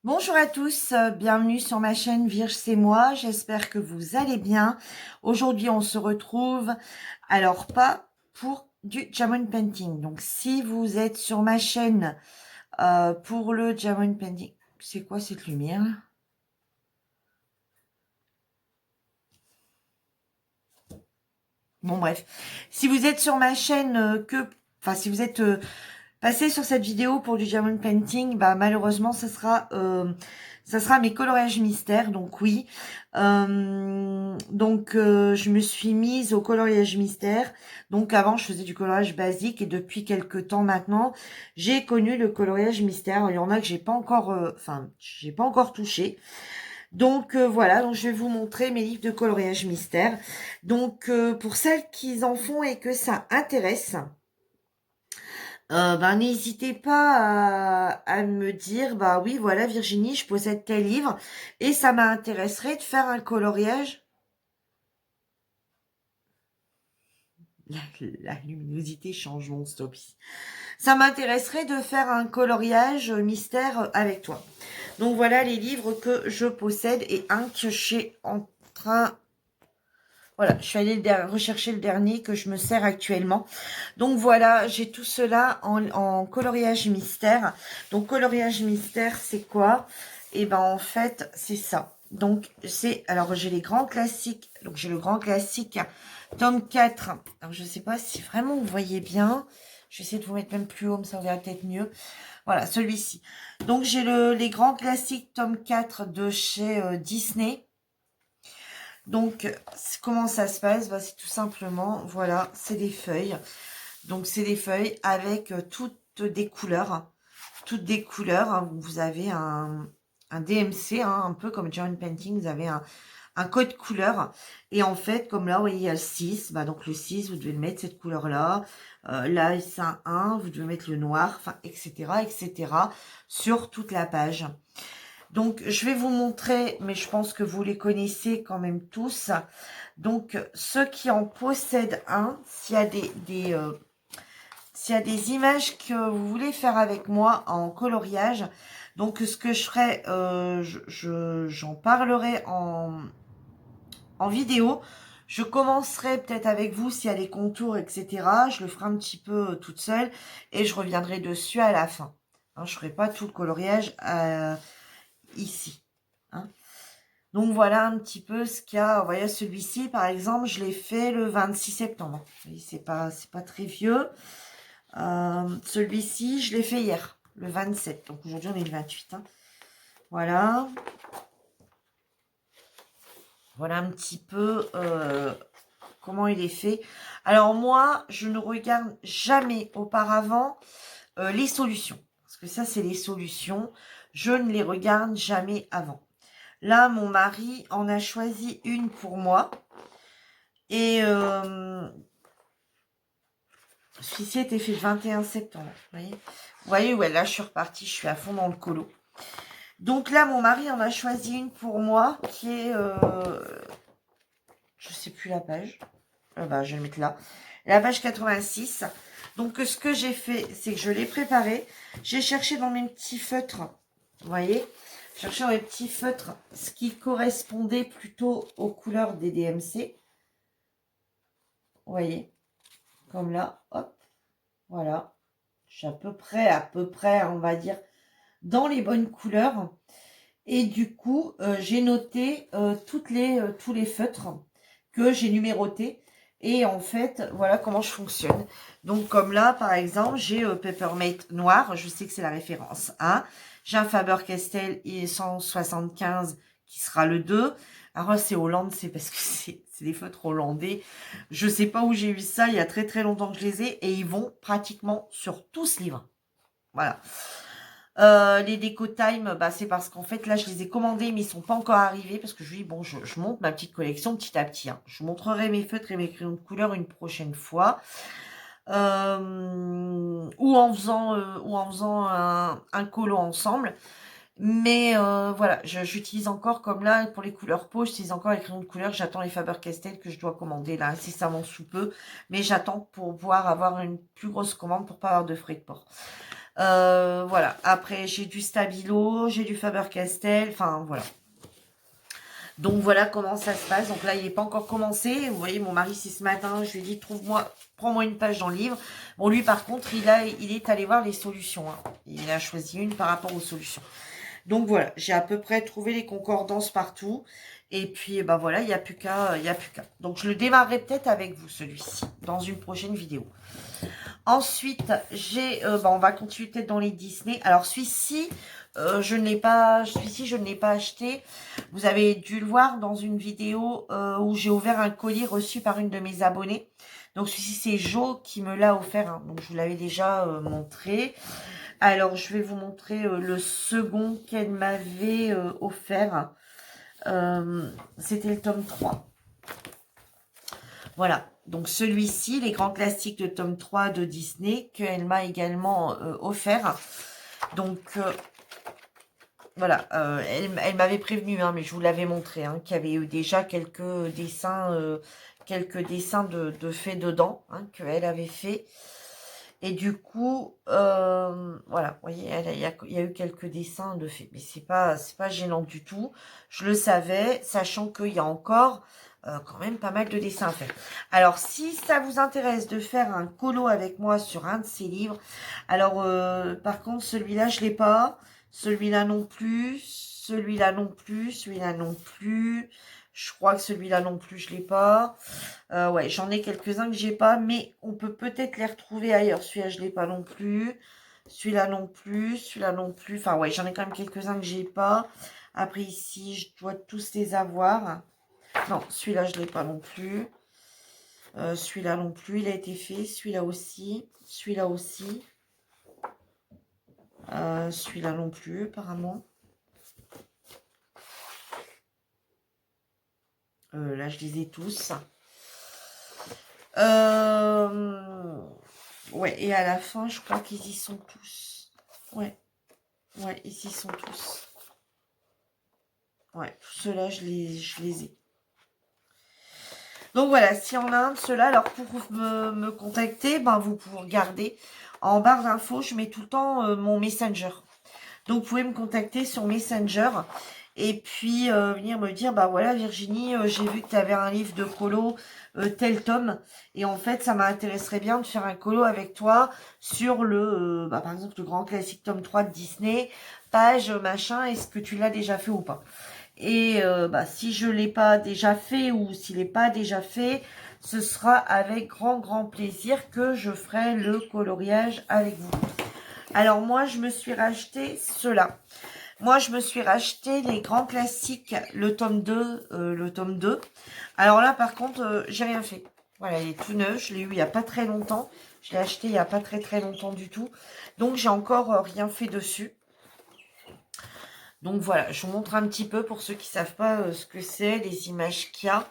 Bonjour à tous, bienvenue sur ma chaîne Virge c'est moi, j'espère que vous allez bien. Aujourd'hui on se retrouve, alors pas pour du diamond painting, donc si vous êtes sur ma chaîne pour le diamond painting, c'est quoi cette lumière là? Bon bref, si vous êtes sur ma chaîne si vous êtes passé sur cette vidéo pour du diamond painting, bah malheureusement ça sera mes coloriages mystères, donc oui. Je me suis mise au coloriage mystère. Donc avant je faisais du coloriage basique et depuis quelques temps maintenant j'ai connu le coloriage mystère. Il y en a que j'ai pas encore, j'ai pas encore touché. Voilà, donc je vais vous montrer mes livres de coloriage mystère. Pour celles qui en font et que ça intéresse, n'hésitez pas à me dire, bah oui, voilà Virginie, je possède tel livre et ça m'intéresserait de faire un coloriage. La, la luminosité change mon stop. Ça m'intéresserait de faire un coloriage mystère avec toi. Donc voilà les livres que je possède et un que je suis en train. Voilà, je suis allée rechercher le dernier que je me sers actuellement. Donc voilà, j'ai tout cela en coloriage mystère. Donc coloriage mystère, c'est quoi? Et ben en fait, c'est ça. Alors j'ai les grands classiques. Donc j'ai le grand classique tome 4. Alors je sais pas si vraiment vous voyez bien. Je vais essayer de vous mettre même plus haut, mais ça verra peut-être mieux. Voilà, celui-ci. Donc j'ai les grands classiques tome 4 de chez Disney. Donc, comment ça se passe? Bah, c'est tout simplement, voilà, c'est des feuilles. Donc, c'est des feuilles avec toutes des couleurs. Toutes des couleurs. Hein. Vous avez un DMC, hein, un peu comme Diamond Painting. Vous avez un code couleur. Et en fait, comme là, vous voyez, il y a le 6. Bah, donc, le 6, vous devez le mettre cette couleur-là. Là, c'est un 1. Vous devez mettre le noir, enfin, etc., etc. sur toute la page. Donc, je vais vous montrer, mais je pense que vous les connaissez quand même tous. Donc, ceux qui en possèdent un, s'il y a s'il y a des images que vous voulez faire avec moi en coloriage, donc ce que je ferai, j'en parlerai en vidéo. Je commencerai peut-être avec vous s'il y a des contours, etc. Je le ferai un petit peu toute seule et je reviendrai dessus à la fin. Hein, je ne ferai pas tout le coloriage ici. Hein. Donc voilà un petit peu ce qu'il y a. Vous voyez, celui-ci, par exemple, je l'ai fait le 26 septembre. C'est pas très vieux. Celui-ci, je l'ai fait hier, le 27. Donc aujourd'hui, on est le 28. Hein. Voilà. Voilà un petit peu comment il est fait. Alors moi, je ne regarde jamais auparavant les solutions. Parce que ça, c'est les solutions. Je ne les regarde jamais avant. Là, mon mari en a choisi une pour moi. Et celui-ci était fait le 21 septembre. Vous voyez, ouais, là, je suis repartie. Je suis à fond dans le colo. Donc là, mon mari en a choisi une pour moi qui est... je sais plus la page. Bah, je vais le mettre là. La page 86. Donc, ce que j'ai fait, c'est que je l'ai préparé. J'ai cherché dans mes petits feutres. Vous voyez, cherché dans mes petits feutres ce qui correspondait plutôt aux couleurs des DMC. Vous voyez, comme là, hop, voilà. Je suis à peu près, on va dire, dans les bonnes couleurs. Et du coup, j'ai noté tous les feutres que j'ai numérotés. Et en fait, voilà comment je fonctionne. Donc, comme là, par exemple, j'ai Peppermint noir. Je sais que c'est la référence 1. J'ai un Faber-Castell 175 qui sera le 2. Alors là, c'est Hollande, c'est parce que c'est des feutres hollandais. Je sais pas où j'ai eu ça. Il y a très très longtemps que je les ai. Et ils vont pratiquement sur tout ce livre. Voilà. Les déco time, bah, c'est parce qu'en fait, là, je les ai commandés, mais ils sont pas encore arrivés parce que je dis, bon, je monte ma petite collection petit à petit. Hein. Je vous montrerai mes feutres et mes crayons de couleur une prochaine fois. Ou en faisant un colo ensemble. Mais voilà, j'utilise encore comme là, pour les couleurs peau, j'utilise encore les crayons de couleur. J'attends les Faber-Castell que je dois commander là, incessamment sous peu. Mais j'attends pour pouvoir avoir une plus grosse commande pour pas avoir de frais de port. Voilà. Après, j'ai du Stabilo, j'ai du Faber-Castell. Enfin, voilà. Donc, voilà comment ça se passe. Donc là, il n'est pas encore commencé. Vous voyez, mon mari, c'est ce matin. Je lui ai dit, prends-moi une page dans le livre. Bon, lui, par contre, il est allé voir les solutions. Hein. Il a choisi une par rapport aux solutions. Donc voilà, j'ai à peu près trouvé les concordances partout. Et puis, ben voilà, il n'y a plus qu'à. Donc, je le démarrerai peut-être avec vous, celui-ci, dans une prochaine vidéo. Ensuite, on va continuer peut-être dans les Disney. Alors, celui-ci, je ne l'ai pas acheté. Vous avez dû le voir dans une vidéo où j'ai ouvert un colis reçu par une de mes abonnées. Donc, celui-ci, c'est Jo qui me l'a offert. Hein. Donc, je vous l'avais déjà montré. Alors, je vais vous montrer le second qu'elle m'avait offert. C'était le tome 3. Voilà. Donc, celui-ci, les grands classiques de tome 3 de Disney, qu'elle m'a également offert. Donc, voilà. Elle m'avait prévenu, hein, mais je vous l'avais montré, hein, qu'il y avait eu déjà quelques dessins de fait dedans, hein, qu'elle avait fait. Et du coup, voilà, vous voyez, il y a eu quelques dessins de fait. Mais c'est pas gênant du tout. Je le savais, sachant qu'il y a encore quand même pas mal de dessins à faire. Alors, si ça vous intéresse de faire un colo avec moi sur un de ces livres, alors, par contre, celui-là, je l'ai pas. Celui-là non plus. Celui-là non plus. Celui-là non plus. Je crois que celui-là non plus, je l'ai pas. Ouais, j'en ai quelques-uns que j'ai pas, mais on peut peut-être les retrouver ailleurs. Celui-là, je l'ai pas non plus. Celui-là non plus. Celui-là non plus. Enfin, ouais, j'en ai quand même quelques-uns que j'ai pas. Après, ici, je dois tous les avoir. Non, celui-là, je l'ai pas non plus. Celui-là non plus, il a été fait. Celui-là aussi. Celui-là aussi. Celui-là non plus, apparemment. Là, je les ai tous. Ouais, et à la fin, je crois qu'ils y sont tous. Ouais, ils y sont tous. Ouais, tous ceux-là, je les ai. Donc voilà, s'il y en a un de ceux-là, alors pour me contacter, ben vous pouvez regarder. En barre d'infos, je mets tout le temps mon Messenger. Donc, vous pouvez me contacter sur Messenger et puis venir me dire, bah voilà Virginie, j'ai vu que tu avais un livre de colo, tel tome. Et en fait, ça m'intéresserait bien de faire un colo avec toi sur par exemple, le grand classique tome 3 de Disney, page machin, est-ce que tu l'as déjà fait ou pas? Et si je ne l'ai pas déjà fait ou s'il n'est pas déjà fait, ce sera avec grand plaisir que je ferai le coloriage avec vous. Alors moi, je me suis racheté ceux-là. Moi, je me suis racheté les grands classiques, le tome 2. Alors là, par contre, j'ai rien fait. Voilà, il est tout neuf. Je l'ai eu il n'y a pas très longtemps. Je l'ai acheté il n'y a pas très longtemps du tout. Donc, j'ai encore rien fait dessus. Donc, voilà, je vous montre un petit peu pour ceux qui ne savent pas ce que c'est, les images qu'il y a.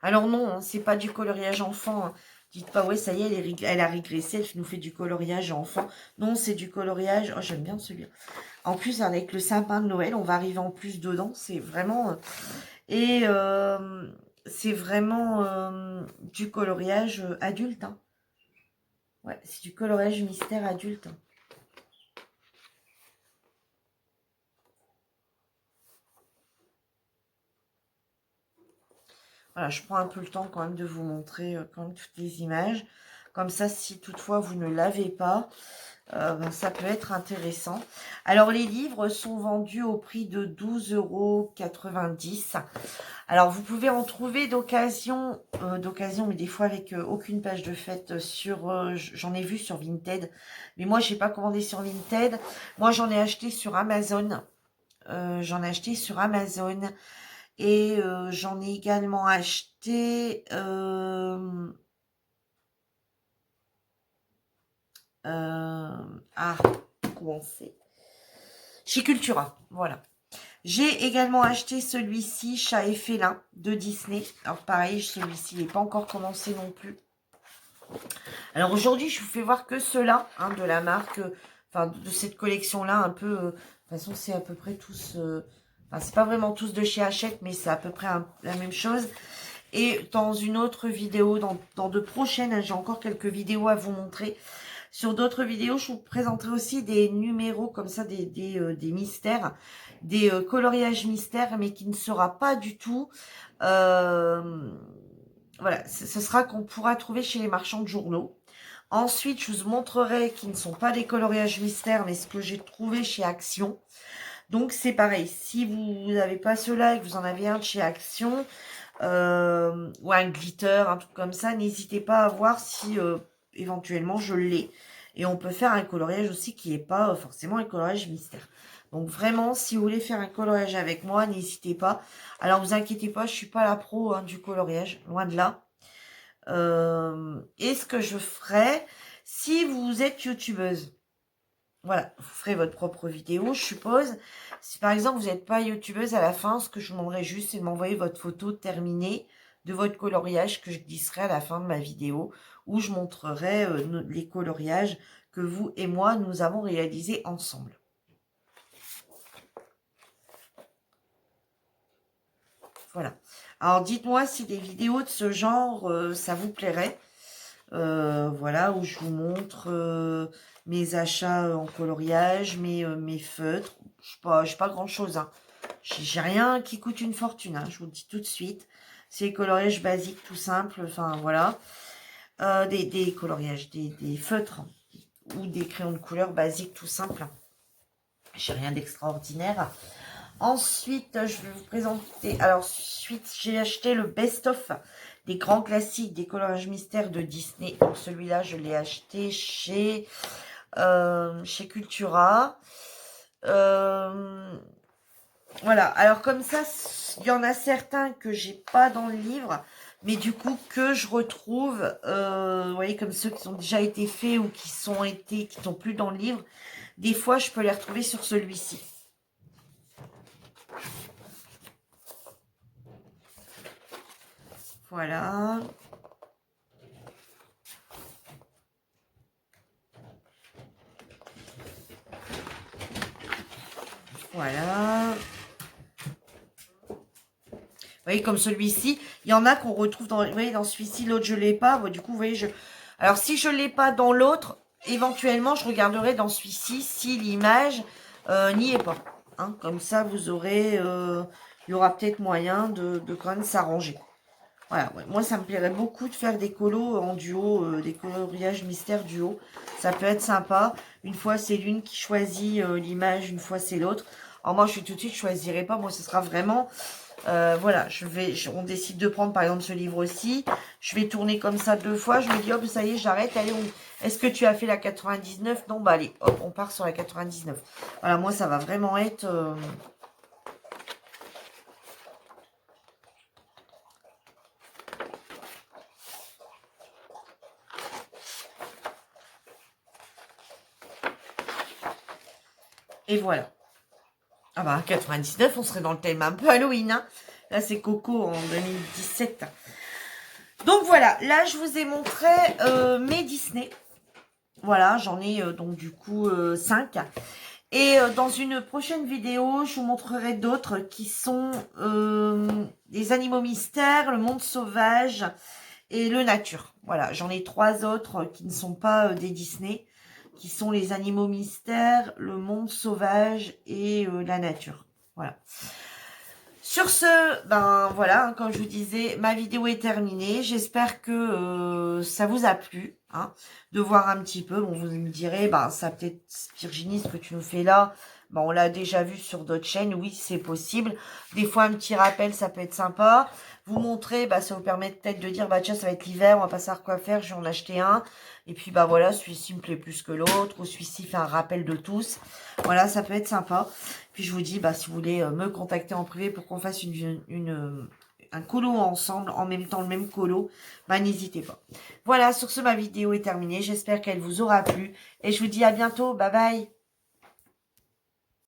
Alors non, hein, c'est pas du coloriage enfant. Hein. Dites pas, ouais, ça y est, elle a régressé, elle nous fait du coloriage enfant. Non, c'est du coloriage. Oh, j'aime bien celui-là. En plus, avec le sapin de Noël, on va arriver en plus dedans. C'est vraiment... c'est vraiment du coloriage adulte. Hein. Ouais, c'est du coloriage mystère adulte. Hein. Voilà, je prends un peu le temps quand même de vous montrer quand même toutes les images. Comme ça, si toutefois vous ne l'avez pas, ça peut être intéressant. Alors, les livres sont vendus au prix de 12,90 €. Alors, vous pouvez en trouver d'occasion, mais des fois avec aucune page de fête sur... j'en ai vu sur Vinted, mais moi, je n'ai pas commandé sur Vinted. Moi, j'en ai acheté sur Amazon. Et j'en ai également acheté... comment c'est? Chez Cultura, voilà. J'ai également acheté celui-ci, Chat et Félin, de Disney. Alors pareil, celui-ci n'est pas encore commencé non plus. Alors aujourd'hui, je vous fais voir que ceux-là, hein, de la marque, enfin de cette collection-là, un peu toute façon, c'est à peu près tous... enfin, c'est pas vraiment tous de chez Hachette, mais c'est à peu près la même chose. Et dans une autre vidéo, dans de prochaines, hein, j'ai encore quelques vidéos à vous montrer. Sur d'autres vidéos, je vous présenterai aussi des numéros comme ça, des mystères, des coloriages mystères, mais qui ne sera pas du tout... voilà, ce sera qu'on pourra trouver chez les marchands de journaux. Ensuite, je vous montrerai qui ne sont pas des coloriages mystères, mais ce que j'ai trouvé chez Action. Donc, c'est pareil. Si vous n'avez pas cela et que vous en avez un de chez Action, ou un glitter, un truc comme ça, n'hésitez pas à voir si éventuellement je l'ai. Et on peut faire un coloriage aussi qui n'est pas forcément un coloriage mystère. Donc vraiment, si vous voulez faire un coloriage avec moi, n'hésitez pas. Alors, vous inquiétez pas, je suis pas la pro hein, du coloriage, loin de là. Et ce que je ferai, si vous êtes youtubeuse, voilà, vous ferez votre propre vidéo, je suppose. Si par exemple vous n'êtes pas youtubeuse, à la fin, ce que je vous demanderai juste, c'est de m'envoyer votre photo terminée de votre coloriage que je glisserai à la fin de ma vidéo, où je montrerai les coloriages que vous et moi, nous avons réalisés ensemble. Voilà. Alors, dites-moi si des vidéos de ce genre, ça vous plairait. Voilà, où je vous montre mes achats en coloriage, mes feutres. Je pas grand-chose. Hein. J'ai rien qui coûte une fortune, hein, je vous le dis tout de suite. C'est des coloriages basiques, tout simples. Enfin, voilà. Des coloriages, des feutres ou des crayons de couleur basiques, tout simples. J'ai rien d'extraordinaire. Ensuite, je vais vous présenter... Alors, ensuite, j'ai acheté le best-of des grands classiques des coloriages mystères de Disney. Donc, celui-là, je l'ai acheté chez Cultura. Voilà. Alors, comme ça, il y en a certains que j'ai pas dans le livre, mais du coup, que je retrouve, vous voyez, comme ceux qui ont déjà été faits ou qui sont plus dans le livre. Des fois, je peux les retrouver sur celui-ci. Voilà. Voilà. Vous voyez, comme celui-ci, il y en a qu'on retrouve dans... Vous voyez, dans celui-ci, l'autre, je ne l'ai pas. Bon, du coup, vous voyez, alors, si je ne l'ai pas dans l'autre, éventuellement, je regarderai dans celui-ci si l'image n'y est pas. Hein, comme ça, vous aurez... il y aura peut-être moyen de quand même s'arranger. Voilà, ouais. Moi, ça me plairait beaucoup de faire des colos en duo, des coloriages mystères duo. Ça peut être sympa. Une fois, c'est l'une qui choisit l'image, une fois, c'est l'autre. Alors, moi, je suis tout de suite, je choisirai pas. Moi, ce sera vraiment... voilà, on décide de prendre, par exemple, ce livre-ci. Je vais tourner comme ça 2 fois. Je me dis, hop, ça y est, j'arrête. Allez, est-ce que tu as fait la 99? Non, bah allez, hop, on part sur la 99. Voilà, moi, ça va vraiment être... Et voilà. Ah bah, 99, on serait dans le thème un peu Halloween. Hein. Là, c'est Coco en 2017. Donc voilà, là, je vous ai montré mes Disney. Voilà, j'en ai donc du coup 5. Et dans une prochaine vidéo, je vous montrerai d'autres qui sont des animaux mystères, le monde sauvage et le nature. Voilà, j'en ai 3 autres qui ne sont pas des Disney, qui sont les animaux mystères, le monde sauvage et la nature. Voilà. Sur ce, ben voilà, hein, comme je vous disais, ma vidéo est terminée. J'espère que ça vous a plu, hein, de voir un petit peu. Bon, vous me direz, ben ça peut-être, Virginie, ce que tu nous fais là, ben on l'a déjà vu sur d'autres chaînes. Oui, c'est possible. Des fois, un petit rappel, ça peut être sympa. Vous montrer, bah, ça vous permet peut-être de dire, bah tiens, ça va être l'hiver, on va pas savoir quoi faire, je vais en acheter un. Et puis, bah voilà, celui-ci me plaît plus que l'autre, ou celui-ci fait un rappel de tous. Voilà, ça peut être sympa. Puis je vous dis, bah, si vous voulez me contacter en privé pour qu'on fasse un colo ensemble, en même temps le même colo, bah n'hésitez pas. Voilà, sur ce, ma vidéo est terminée. J'espère qu'elle vous aura plu. Et je vous dis à bientôt. Bye bye.